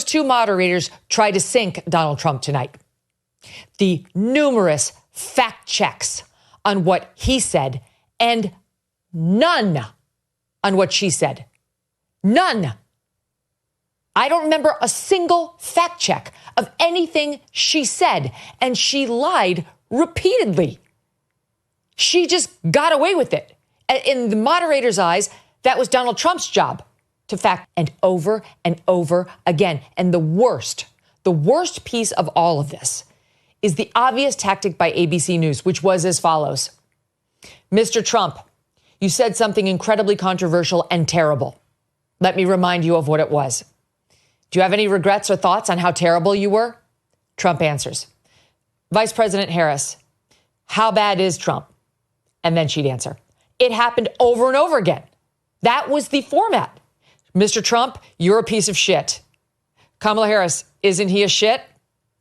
those two moderators tried to sink Donald Trump tonight. The numerous fact checks on what he said and none on what she said. None. I don't remember a single fact check of anything she said, and she lied repeatedly. She just got away with it. In the moderator's eyes, that was Donald Trump's job to fact and over again. And the worst piece of all of this is the obvious tactic by ABC News, which was as follows. Mr. Trump, you said something incredibly controversial and terrible. Let me remind you of what it was. Do you have any regrets or thoughts on how terrible you were? Trump answers. Vice President Harris, how bad is Trump? And then she'd answer. It happened over and over again. That was the format. Mr. Trump, you're a piece of shit. Kamala Harris, isn't he a shit?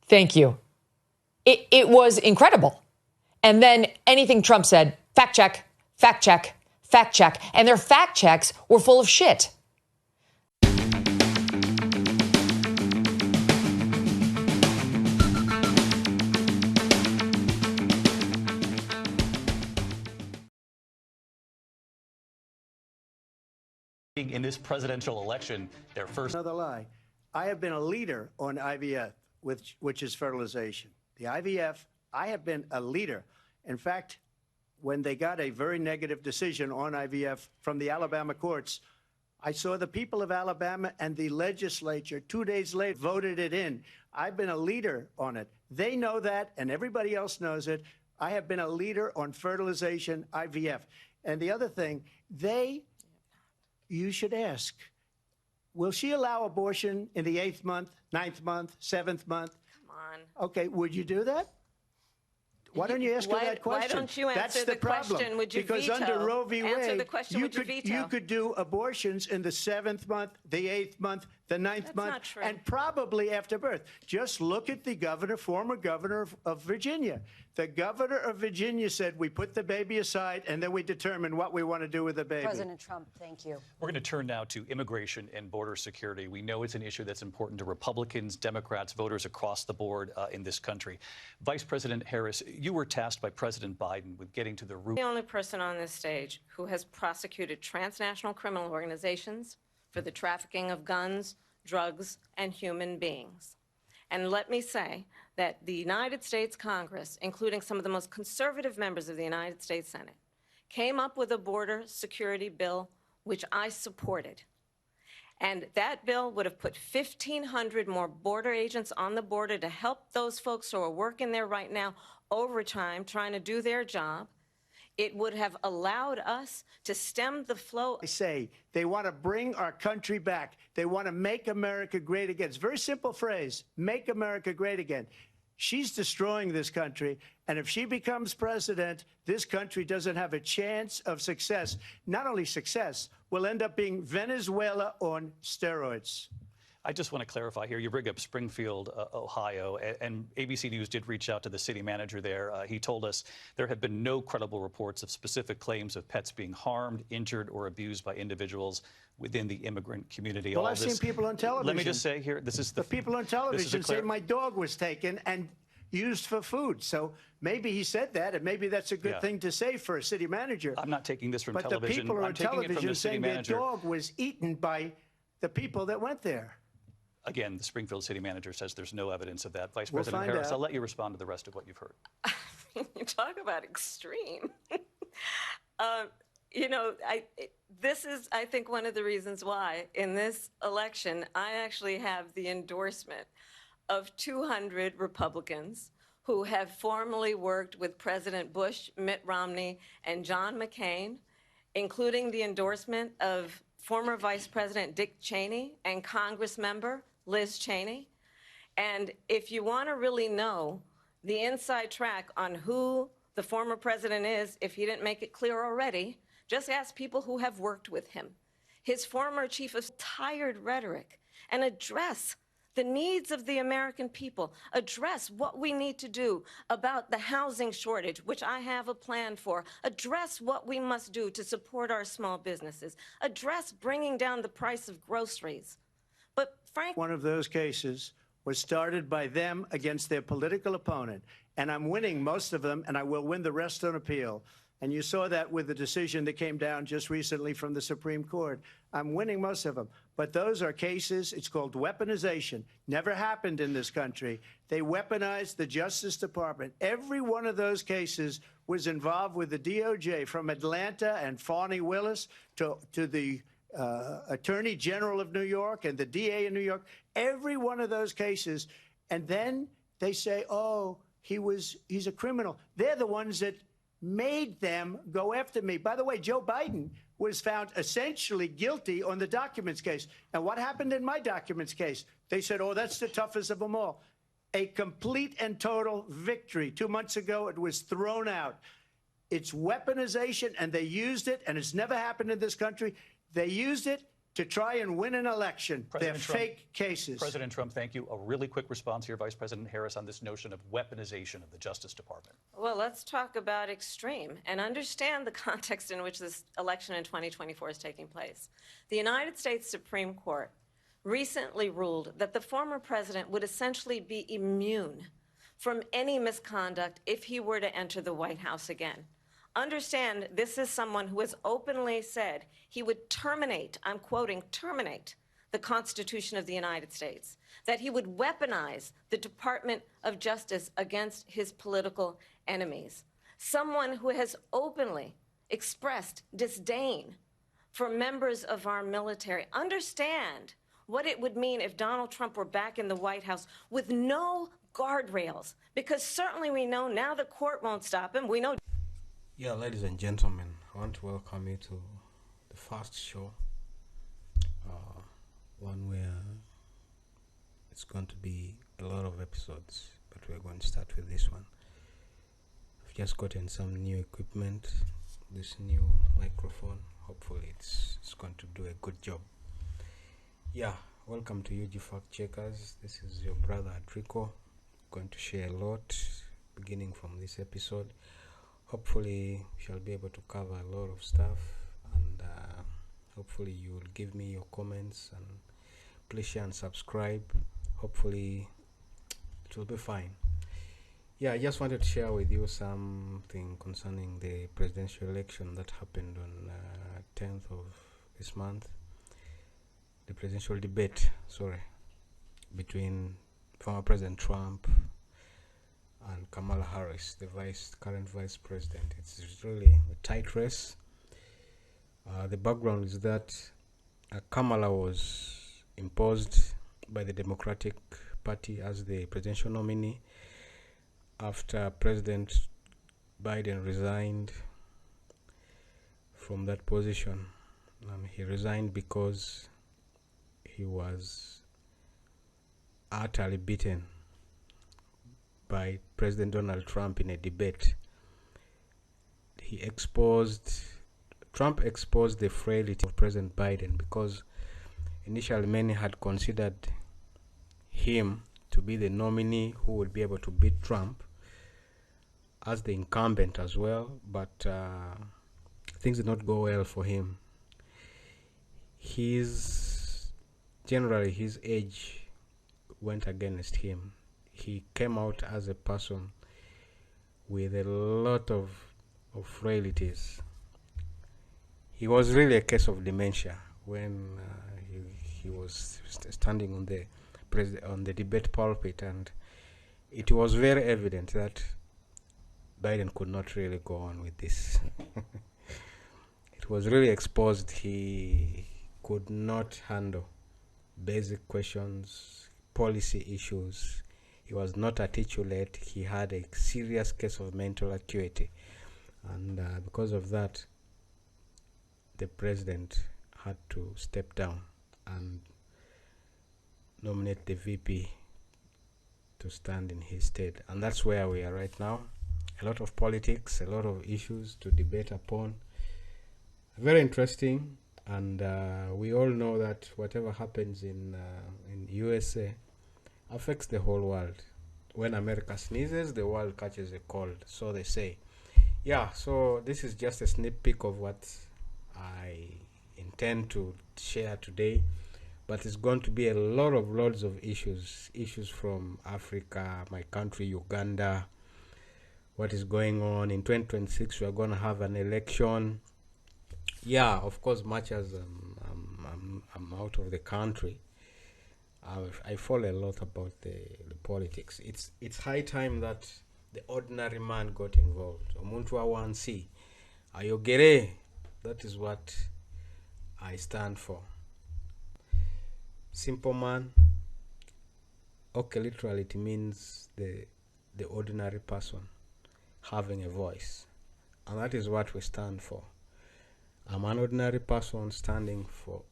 Thank you. It was incredible. And then anything Trump said, fact check, fact check, fact check. And their fact checks were full of shit. In this presidential election, their first... Another lie. I have been a leader on IVF, which is fertilization. The IVF, I have been a leader. In fact, when they got a very negative decision on IVF from the Alabama courts, I saw the people of Alabama and the legislature 2 days later voted it in. I've been a leader on it. They know that, and everybody else knows it. I have been a leader on fertilization, IVF. And the other thing, you should ask, will she allow abortion in the 8th month, 9th month, 7th month? Come on. Okay, would you do that? Why don't you ask her that question? Why don't you answer That's the problem. question? Would you because veto? Under Roe v. Answer Wade, the question, would you veto? you could do abortions in the 7th month, the 8th month, the 9th month, not true. and probably after birth. Just look at the governor, former governor of Virginia. The governor of Virginia said, we put the baby aside, and then we determine what we want to do with the baby. President Trump, thank you. We're going to turn now to immigration and border security. We know it's an issue that's important to Republicans, Democrats, voters across the board in this country. Vice President Harris, you were tasked by President Biden with getting to the root. The only person on this stage who has prosecuted transnational criminal organizations for the trafficking of guns, drugs, and human beings. And let me say that the United States Congress, including some of the most conservative members of the United States Senate, came up with a border security bill, which I supported. And that bill would have put 1,500 more border agents on the border to help those folks who are working there right now overtime, trying to do their job. It would have allowed us to stem the flow. They say they want to bring our country back. They want to make America great again. It's a very simple phrase, make America great again. She's destroying this country, and if she becomes president, this country doesn't have a chance of success. Not only success, we'll end up being Venezuela on steroids. I just want to clarify here. You bring up Springfield, Ohio, and ABC News did reach out to the city manager there. He told us there have been no credible reports of specific claims of pets being harmed, injured, or abused by individuals within the immigrant community. Well, I've seen people on television. Let me just say here, this is the people on television say my dog was taken and used for food. So maybe he said that, and maybe that's a good thing to say for a city manager. I'm not taking this from but television. But the people I'm on taking television it from the city saying manager. their dog was eaten by the people that went there. Again, the Springfield city manager says there's no evidence of that. Vice We'll President find Harris, out. I'll let you respond to the rest of what you've heard. You talk about extreme. This is, I think, one of the reasons why in this election, I actually have the endorsement of 200 Republicans who have formerly worked with President Bush, Mitt Romney, and John McCain, including the endorsement of former Vice President Dick Cheney and Congress member Liz Cheney. And if you want to really know the inside track on who the former president is, if he didn't make it clear already, just ask people who have worked with him. His former chief of tired rhetoric, and address the needs of the American people, address what we need to do about the housing shortage, which I have a plan for, address what we must do to support our small businesses, address bringing down the price of groceries. But frankly, one of those cases was started by them against their political opponent. And I'm winning most of them, and I will win the rest on appeal. And you saw that with the decision that came down just recently from the Supreme Court. I'm winning most of them. But those are cases, it's called weaponization. Never happened in this country. They weaponized the Justice Department. Every one of those cases was involved with the DOJ, from Atlanta and Fani Willis to the Attorney General of New York and the DA in New York. Every one of those cases. And then they say, oh, he's a criminal. They're the ones that made them go after me. By the way, Joe Biden was found essentially guilty on the documents case. And what happened in my documents case? They said, oh, that's the toughest of them all. A complete and total victory. 2 months ago, it was thrown out. It's weaponization, and they used it, and it's never happened in this country. They used it to try and win an election. They're fake cases. President Trump, thank you. A really quick response here, Vice President Harris, on this notion of weaponization of the Justice Department. well, let's talk about extreme and understand the context in which this election in 2024 is taking place. The United States Supreme Court recently ruled that the former president would essentially be immune from any misconduct if he were to enter the White House again. Understand, this is someone who has openly said he would terminate, I'm quoting, terminate the Constitution of the United States, that he would weaponize the Department of Justice against his political enemies. Someone who has openly expressed disdain for members of our military. Understand what it would mean if Donald Trump were back in the White House with no guardrails, because certainly we know now the court won't stop him. We know. Yeah, ladies and gentlemen, I want to welcome you to the first show, one where it's going to be a lot of episodes, but we're going to start with this one. I've just gotten some new equipment, this new microphone. Hopefully it's going to do a good job. Yeah, welcome to UG Fact Checkers. This is your brother Trickle. Going to share a lot beginning from this episode. Hopefully we shall be able to cover a lot of stuff, and hopefully you will give me your comments, and please share and subscribe. Hopefully it will be fine. Yeah, I just wanted to share with you something concerning the presidential election that happened on 10th of this month. The presidential debate, between former President Trump and Kamala Harris, the current vice president. It's really a tight race. The background is that Kamala was imposed by the Democratic Party as the presidential nominee after President Biden resigned from that position. He resigned because he was utterly beaten by President Donald Trump in a debate. Trump exposed the frailty of President Biden, because initially many had considered him to be the nominee who would be able to beat Trump as the incumbent as well, but things did not go well for him. Generally his age went against him. He came out as a person with a lot of frailties. He was really a case of dementia when he was standing on the debate pulpit, and it was very evident that Biden could not really go on with this. It was really exposed. He could not handle basic questions, policy issues. He was not articulate. He had a serious case of mental acuity, and because of that, the president had to step down and nominate the VP to stand in his stead. And that's where we are right now. A lot of politics, a lot of issues to debate upon. Very interesting, and we all know that whatever happens in USA affects the whole world. When America sneezes, the world catches a cold, so they say. Yeah, so this is just a sneak peek of what I intend to share today. but it's going to be a loads of issues from Africa, my country, Uganda, what is going on. In 2026 we are going to have an election. Yeah, of course, much as I'm out of the country, I follow a lot about the politics. It's high time that the ordinary man got involved. Omuntu awansi ayogere. That is what I stand for. Simple man. Okay, literally it means the ordinary person having a voice, and that is what we stand for. I'm an ordinary person standing for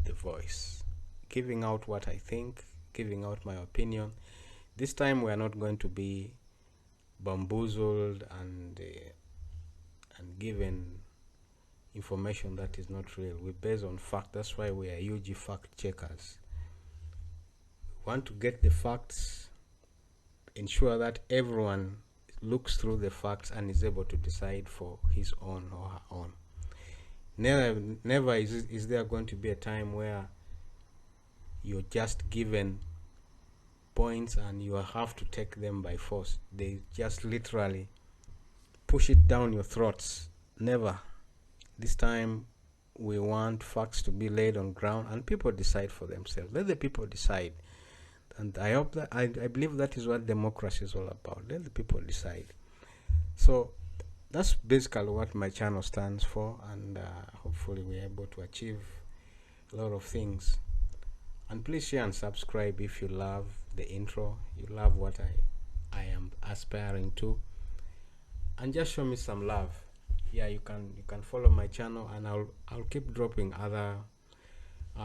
the voice, giving out what I think, giving out my opinion. This time we are not going to be bamboozled and given information that is not real. We're based on fact. That's why we are huge fact checkers. We want to get the facts, ensure that everyone looks through the facts and is able to decide for his own or her own. Never is there going to be a time where you're just given points and you have to take them by force. They just literally push it down your throats. Never. This time we want facts to be laid on ground and people decide for themselves. Let the people decide. And I hope that I believe that is what democracy is all about. Let the people decide. So that's basically what my channel stands for, and hopefully we're able to achieve a lot of things. And please share and subscribe if you love the intro, you love what I am aspiring to, and just show me some love. Yeah, you can follow my channel, and I'll keep dropping other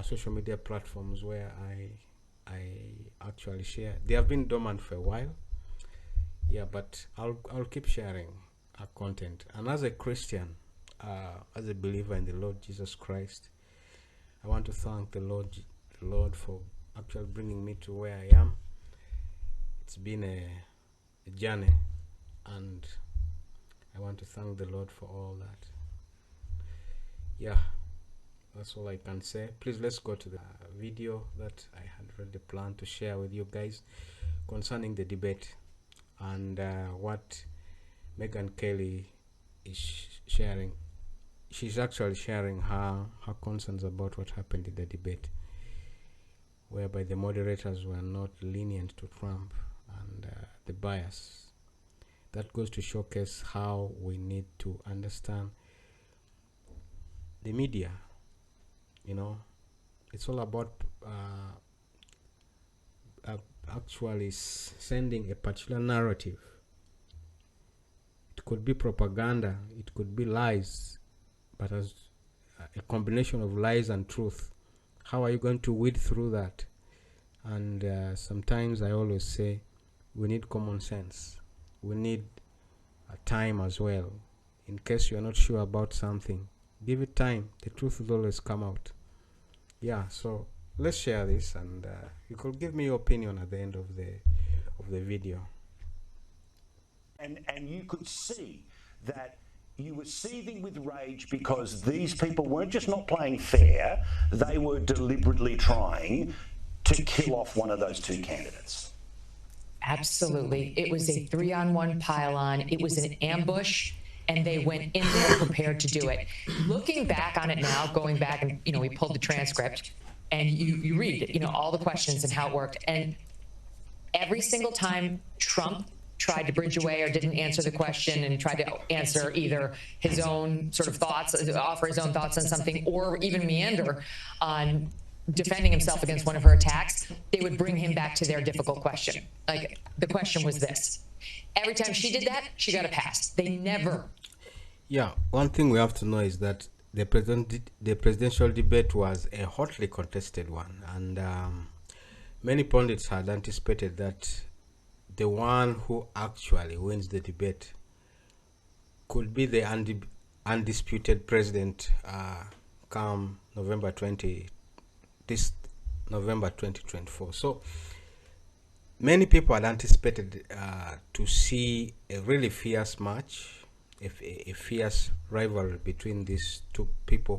social media platforms where I actually share. They have been dormant for a while, yeah, but I'll keep sharing our content. And as a Christian, as a believer in the Lord Jesus Christ, I want to thank the Lord for actually bringing me to where I am. It's been a journey, and I want to thank the Lord for all that. Yeah, that's all I can say. Please, let's go to the video that I had already planned to share with you guys concerning the debate and what Megyn Kelly is sharing. She's actually sharing her concerns about what happened in the debate, whereby the moderators were not lenient to Trump, and the bias. That goes to showcase how we need to understand the media. You know, it's all about actually sending a particular narrative. It could be propaganda, it could be lies, but as a combination of lies and truth. How are you going to weed through that? And sometimes I always say we need common sense. We need time as well. In case you're not sure about something, give it time. The truth will always come out. Yeah, so let's share this, and you could give me your opinion at the end of the video. And you could see that you were seething with rage because these people weren't just not playing fair, they were deliberately trying to kill off one of those two candidates. Absolutely. It was a 3-on-1 pile-on. It was an ambush, and they went in there prepared to do it. Looking back on it now, going back and, we pulled the transcript, and you read, all the questions and how it worked. And every single time Trump tried to bridge away or didn't answer the question and tried to answer either his own sort of thoughts, offer his own thoughts on something, or even meander on defending himself against one of her attacks, they would bring him back to their difficult question. Like, the question was this. Every time she did that, she got a pass. They never. Yeah, one thing we have to know is that the presidential debate was a hotly contested one, and many pundits had anticipated that the one who actually wins the debate could be the undisputed president come this November 2024. So many people had anticipated to see a really fierce match, a fierce rivalry between these two people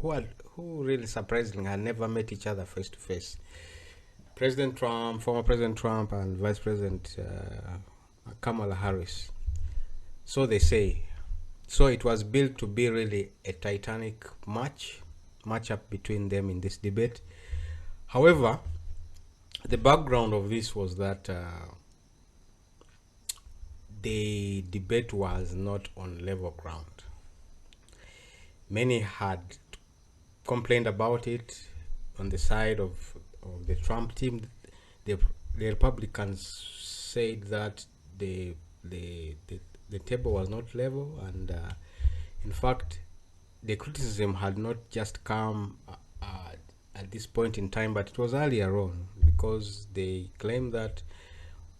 who really surprisingly had never met each other face to face. President Trump, former President Trump, and Vice President Kamala Harris. So they say. So it was built to be really a titanic matchup between them in this debate. However, the background of this was that the debate was not on level ground. Many had complained about it on the side of the Trump team. The Republicans said that the table was not level, and in fact, the criticism had not just come at this point in time, but it was earlier on, because they claim that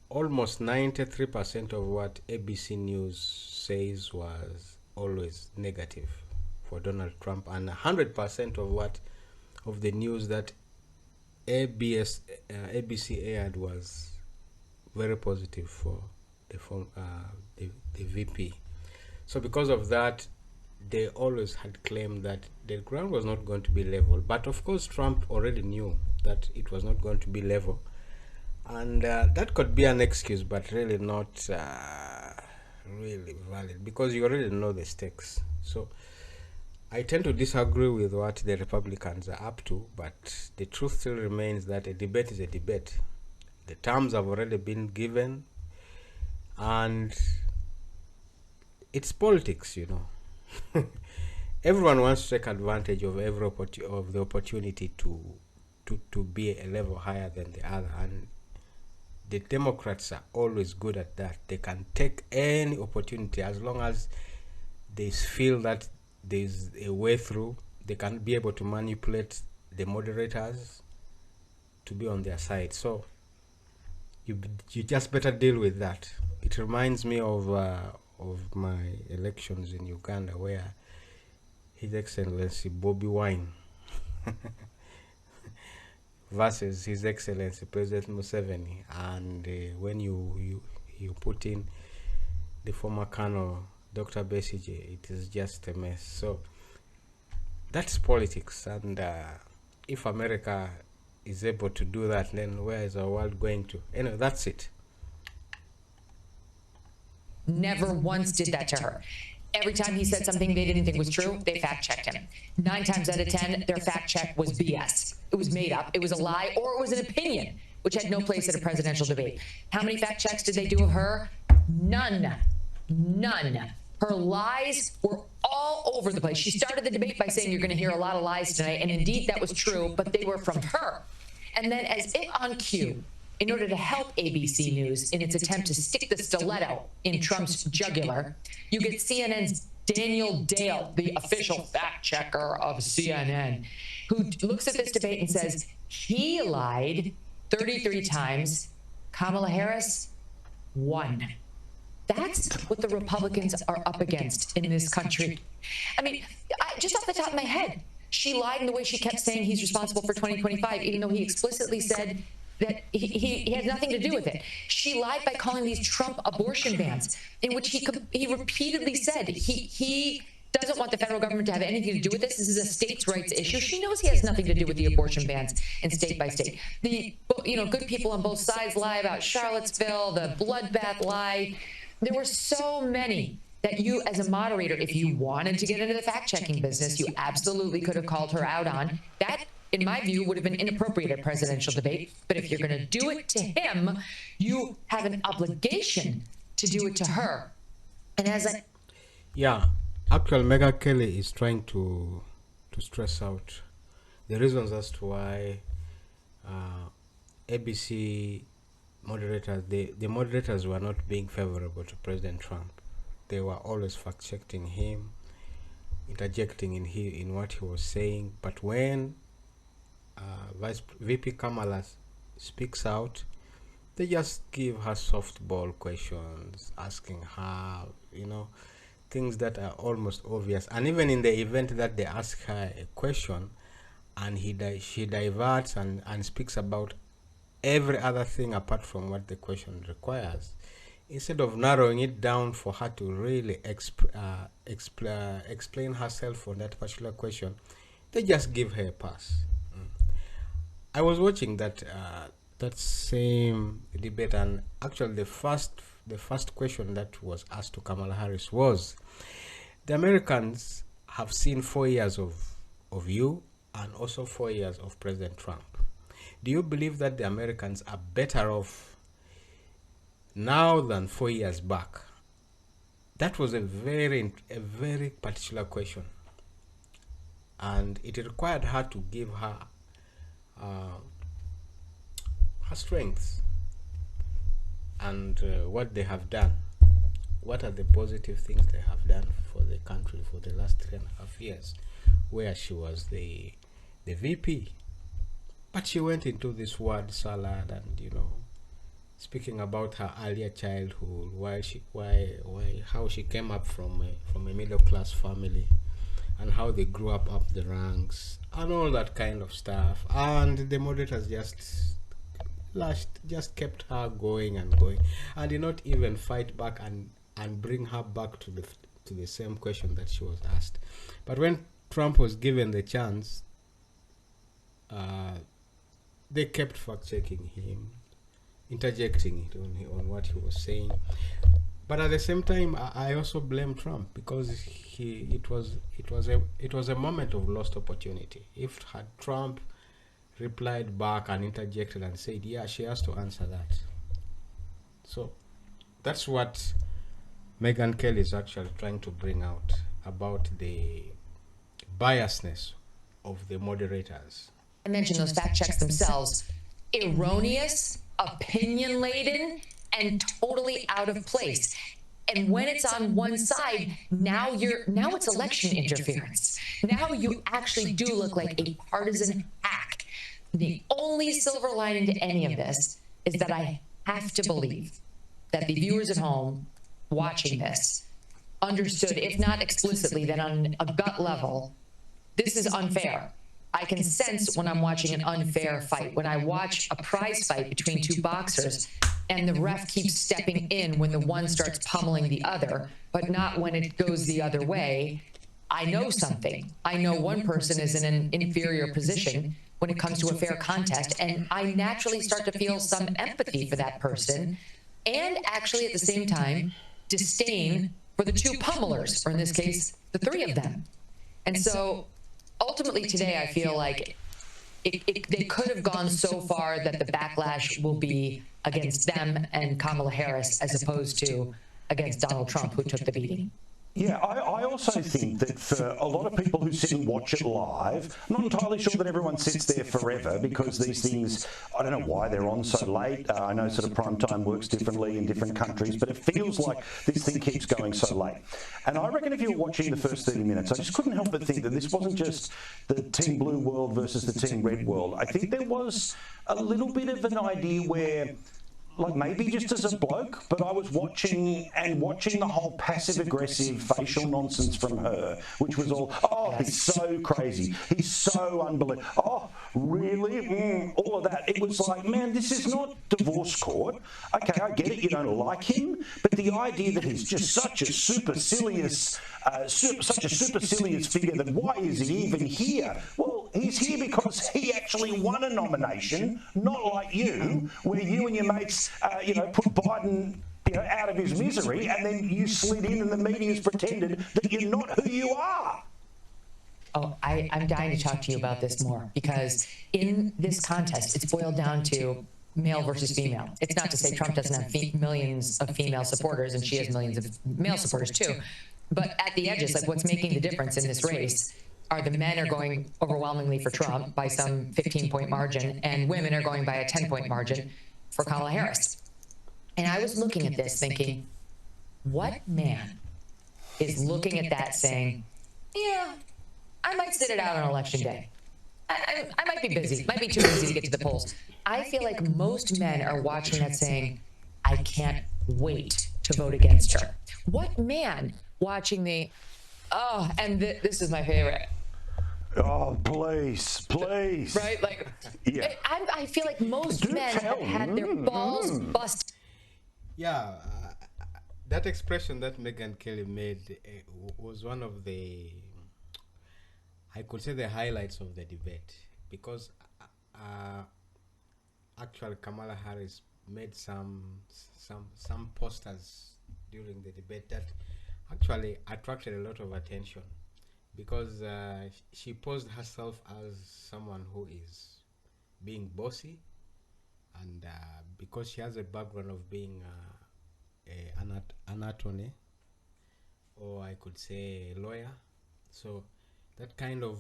almost 93% of what ABC News says was always negative for Donald Trump, and 100% of the news that ABC aired was very positive for the VP. So because of that, they always had claimed that the ground was not going to be level. But of course, Trump already knew that it was not going to be level. And that could be an excuse, but really not really valid, because you already know the stakes. So I tend to disagree with what the Republicans are up to, but the truth still remains that a debate is a debate. The terms have already been given, and it's politics, you know. Everyone wants to take advantage of the opportunity to be a level higher than the other, and the Democrats are always good at that. They can take any opportunity as long as they feel that there's a way through. They can be able to manipulate the moderators to be on their side. So you just better deal with that. It reminds me of my elections in Uganda, where His Excellency Bobi Wine versus His Excellency President Museveni, and when you put in the former Colonel Dr. Besigye, it is just a mess. So that's politics, and if America is able to do that, then where is our world going to? Anyway, that's it. Never once did that to her. Every time he said something they didn't think was true, they fact-checked him. 9 times out of 10, their fact-check was BS. It was made up, it was a lie, or it was an opinion, which had no place at a presidential debate. How many fact-checks did they do of her? None. None. Her lies were all over the place. She started the debate by saying, you're going to hear a lot of lies tonight, and indeed that was true, but they were from her. And then, as if on cue, in order to help ABC News in its attempt to stick the stiletto in Trump's jugular, you get CNN's Daniel Dale, the official fact checker of CNN, who looks at this debate and says he lied 33 times, Kamala Harris, 1. That's what the Republicans are up against in this country. I mean, just off the top of my head, she lied in the way she kept saying he's responsible for 2025, even though he explicitly said that he had nothing to do with it. She lied by calling these Trump abortion bans, in which he repeatedly said he doesn't want the federal government to have anything to do with this. This is a states' rights issue. She knows he has nothing to do with the abortion bans in state by state. The good people on both sides lie about Charlottesville, the bloodbath lie. There were so many that you, as a moderator, if you wanted to get into the fact-checking business, you absolutely could have called her out on. That, in my view, would have been inappropriate at a presidential debate. But if you're going to do it to him, you have an obligation to do it to her. And Actually, Megha Kelly is trying to stress out the reasons as to why ABC moderators, the moderators were not being favorable to President Trump. They were always fact-checking him, interjecting in what he was saying. But when VP Kamala speaks out, they just give her softball questions, asking her, things that are almost obvious. And even in the event that they ask her a question, and she diverts and speaks about every other thing apart from what the question requires, instead of narrowing it down for her to really explain herself on that particular question, they just give her a pass. I was watching that that same debate, and actually the first question that was asked to Kamala Harris was, the Americans have seen 4 years of you and also 4 years of President Trump. Do you believe that the Americans are better off now than 4 years back? That was a very particular question, and it required her to give her strengths and what they have done. What are the positive things they have done for the country for the last 3.5 years, where she was the VP. But she went into this word salad and, you know, speaking about her earlier childhood, how she came up from a middle class family, and how they grew up the ranks, and all that kind of stuff. And the moderators just kept her going and going, and did not even fight back and bring her back to the same question that she was asked. But when Trump was given the chance, they kept fact-checking him, interjecting it on what he was saying. But at the same time, I also blame Trump, because it was a moment of lost opportunity. If had Trump replied back and interjected and said, yeah, she has to answer that. So that's what Megyn Kelly is actually trying to bring out about the biasness of the moderators. I mentioned those fact checks themselves, erroneous, opinion-laden, and totally out of place. And when it's on one side, now it's election interference. Now you actually do look like a partisan hack. The only silver lining to any of this is that I have to believe that the viewers at home watching this understood, if not explicitly, then on a gut level, this is unfair. I can sense when I'm watching an unfair fight, when I watch a prize fight between two boxers and the ref keeps stepping in when the one starts pummeling the other, but not when it goes the other way. I know something. I know one person is in an inferior position when it comes to a fair contest, and I naturally start to feel some empathy for that person, and actually at the same time, disdain for the two pummelers, or in this case, the three of them. And so ultimately today, I feel like they could have gone so far that the backlash will be against them and Kamala Harris as opposed to against Donald Trump, who took the beating. Yeah, I also think that for a lot of people who sit and watch it live, I'm not entirely sure that everyone sits there forever, because these things, I don't know why they're on so late. I know sort of prime time works differently in different countries, but it feels like this thing keeps going so late. And I reckon if you were watching the first 30 minutes, I just couldn't help but think that this wasn't just the Team Blue world versus the Team Red world. I think there was a little bit of an idea where, like, maybe just as a bloke, but I was watching the whole passive-aggressive facial nonsense from her, which was all, oh, he's so crazy, he's so unbelievable, oh, really, all of that. It was like, man, this is not divorce court. Okay, I get it, you don't like him, but the idea that he's just such a supercilious figure, that why is he even here? Well, he's here because he actually won a nomination, not like you, where you and your mates, put Biden, out of his misery, and then you slid in and the media's pretended that you're not who you are. Oh, I'm dying to talk to you about this more, because in this contest, it's boiled down to male versus female. It's not to say Trump doesn't have millions of female supporters, and she has millions of male supporters too. But at the edges, like, what's making the difference in this race are the men are going overwhelmingly for Trump by some 15-point margin, and women are going by a 10-point margin for Kamala Harris. And I was looking at this thinking, what man is looking at that saying, yeah, I might sit it out on election day. I might be busy, might be too busy to get to the polls. I feel like most men are watching that saying, I can't wait to vote against her. What man watching this is my favorite. Oh, please. Right? Like, yeah. I feel like most men have had their balls busted. Yeah, that expression that Megyn Kelly made was one of the I could say the highlights of the debate, because actually Kamala Harris made some posters during the debate that actually attracted a lot of attention, because she posed herself as someone who is being bossy, and because she has a background of being an attorney, or I could say a lawyer, so that kind of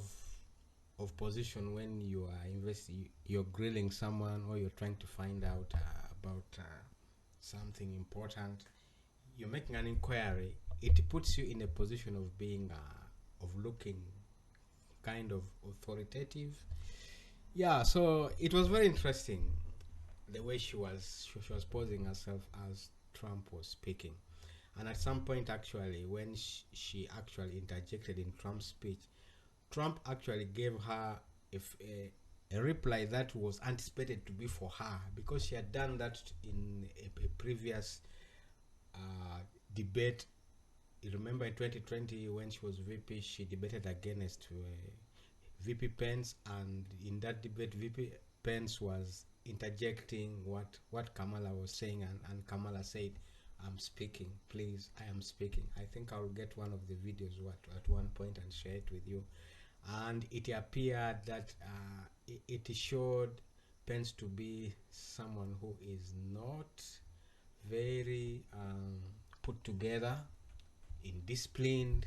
position, when you are you're grilling someone, or you're trying to find out about something important, you're making an inquiry, it puts you in a position of being of looking kind of authoritative. Yeah, so it was very interesting the way she was posing herself as Trump was speaking. And at some point, actually, when she actually interjected in Trump's speech, Trump actually gave her a reply that was anticipated to be for her, because she had done that in a previous debate. You remember in 2020, when she was VP, she debated against VP Pence, and in that debate, VP Pence was interjecting what Kamala was saying, and Kamala said, "I'm speaking, please, I am speaking." I think I'll get one of the videos at one point and share it with you. And it appeared that it showed Pence to be someone who is not very put together, indisciplined,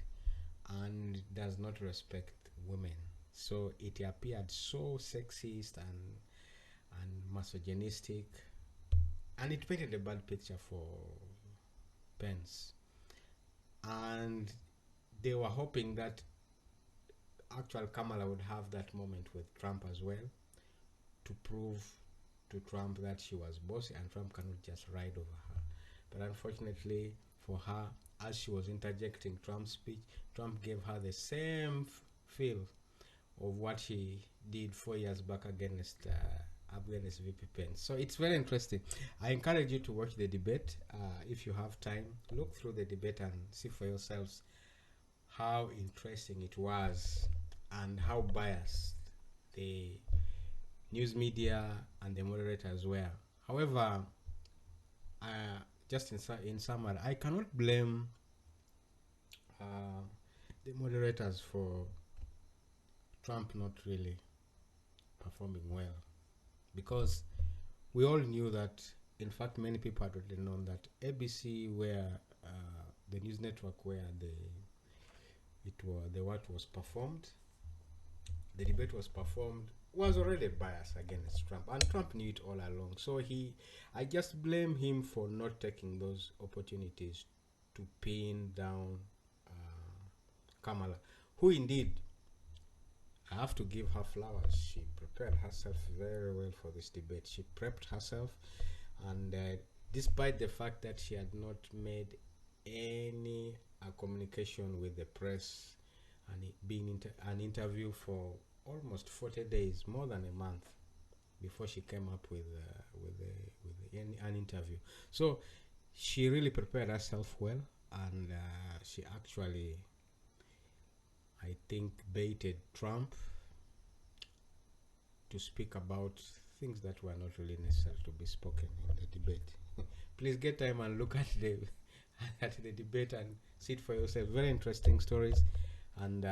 and does not respect women. So it appeared so sexist and misogynistic, and it painted a bad picture for Pence. And they were hoping that actual Kamala would have that moment with Trump as well, to prove to Trump that she was bossy and Trump cannot just ride over her. But unfortunately for her, as she was interjecting Trump's speech, Trump gave her the same feel of what he did 4 years back against VP Pence. So it's very interesting. I encourage you to watch the debate. If you have time, look through the debate and see for yourselves how interesting it was, and how biased the news media and the moderators were. However, just in summary, I cannot blame the moderators for Trump not really performing well, because we all knew that, in fact many people had already known that ABC, where the news network where the debate was performed, was already biased against Trump, and Trump knew it all along. So I just blame him for not taking those opportunities to pin down Kamala, who indeed, I have to give her flowers. She prepared herself very well for this debate. She prepped herself, and despite the fact that she had not made any communication with the press, and being an interview for almost 40 days, more than a month, before she came up with an interview. So she really prepared herself well, and she actually, I think, baited Trump to speak about things that were not really necessary to be spoken in the debate. Please get time and look at the debate and see it for yourself. Very interesting stories. And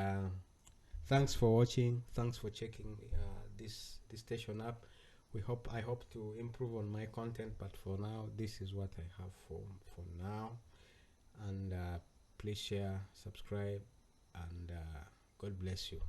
thanks for watching. Thanks for checking this station up. I hope to improve on my content, but for now, this is what I have for now. And please share, subscribe, and God bless you.